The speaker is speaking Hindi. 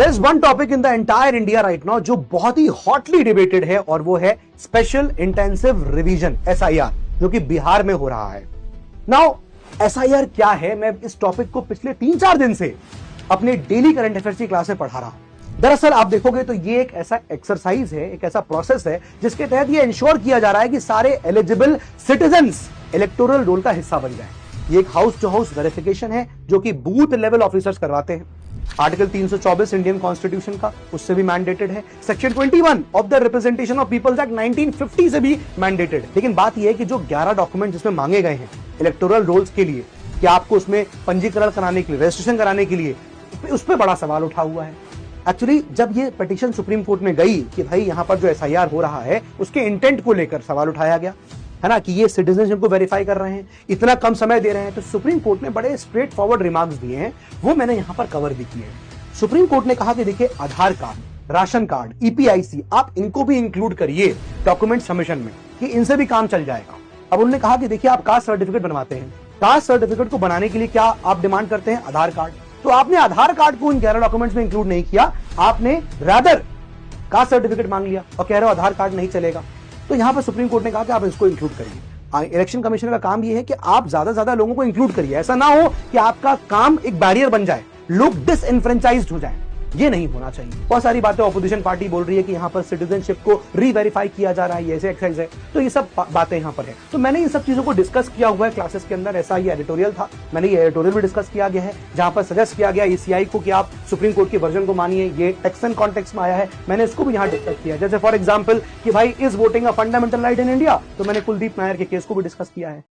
There is one topic in the entire India right now जो बहुत ही हॉटली डिबेटेड है और वो है स्पेशल इंटेंसिव रिवीजन एसआईआर, जो कि बिहार में हो रहा है। नाउ एसआईआर क्या है, मैं इस टॉपिक को पिछले 3-4 दिन से अपने डेली करंट अफेयर्स की क्लास में पढ़ा रहा हूं। दरअसल आप देखोगे तो ये एक ऐसा एक्सरसाइज है, एक ऐसा प्रोसेस है जिसके तहत ये इंश्योर किया जा रहा है कि सारे एलिजिबल सिटीजन्स इलेक्टोरल रोल का हिस्सा बन जाए। ये एक हाउस टू हाउस वेरिफिकेशन है जो कि बूथ लेवल ऑफिसर्स करवाते हैं। आर्टिकल 324 इंडियन कॉन्स्टिट्यूशन का उससे भी मैंडेटेड है। Section 21 of the representation of peoples act 1950 से भी मैंडेटेड है। लेकिन बात यह है कि जो 11 डॉक्यूमेंट जिसमें मांगे गए हैं इलेक्टोरल रोल्स के लिए कि आपको उसमें पंजीकरण कराने के लिए, रजिस्ट्रेशन कराने के लिए, उस पर बड़ा सवाल उठा हुआ है। एक्चुअली जब ये पिटीशन सुप्रीम कोर्ट में गई कि भाई यहां पर जो एसआईआर हो रहा है उसके इंटेंट को लेकर सवाल उठाया गया है ना, कि ये सिटीजनशिप को वेरीफाई कर रहे हैं, इतना कम समय दे रहे हैं, तो सुप्रीम कोर्ट ने बड़े स्ट्रेट फॉरवर्ड रिमार्क्स दिए हैं, वो मैंने यहां पर कवर भी किए हैं। सुप्रीम कोर्ट ने कहा कि देखिए आधार कार्ड, राशन कार्ड, ईपीआईसी, आप इनको भी इंक्लूड करिए डॉक्यूमेंट सबमिशन में कि इनसे भी काम चल जाएगा। अब उन्होंने कहा कि देखिए आप कास्ट सर्टिफिकेट बनवाते हैं, कास्ट सर्टिफिकेट को बनाने के लिए क्या आप डिमांड करते हैं? आधार कार्ड। तो आपने आधार कार्ड को इन 11 डॉक्यूमेंट्स में इंक्लूड नहीं किया, आपने रादर कास्ट सर्टिफिकेट मांग लिया और कह रहे हो आधार कार्ड नहीं चलेगा। तो यहां पर सुप्रीम कोर्ट ने कहा कि आप इसको इंक्लूड करिए। इलेक्शन कमीशन का काम यह है कि आप ज्यादा से ज्यादा लोगों को इंक्लूड करिए, ऐसा ना हो कि आपका काम एक बैरियर बन जाए, लोग डिसइनफ्रेंचाइज्ड हो जाए, ये नहीं होना चाहिए। बहुत सारी बातें ऑपोजिशन पार्टी बोल रही है कि यहां पर सिटीजनशिप को रीवेरीफाई किया जा रहा है, ये ऐसे एक्सरसाइज है, तो ये सब बातें यहां पर है। तो मैंने इन सब चीजों को डिस्कस किया हुआ है क्लासेस के अंदर, ऐसा ये एडिटोरियल था, मैंने ये एडिटोरियल भी डिस्कस किया गया है जहां पर सजेस्ट किया गया ईसीआई को कि आप सुप्रीम कोर्ट के वर्जन को मानिए, ये टेक्स्ट एंड कॉन्टेक्स्ट में आया है, मैंने इसको भी यहां डिस्कस किया। जैसे फॉर एग्जाम्पल कि भाई is voting a fundamental right in India, तो मैंने कुलदीप नायर के केस को भी डिस्कस किया है।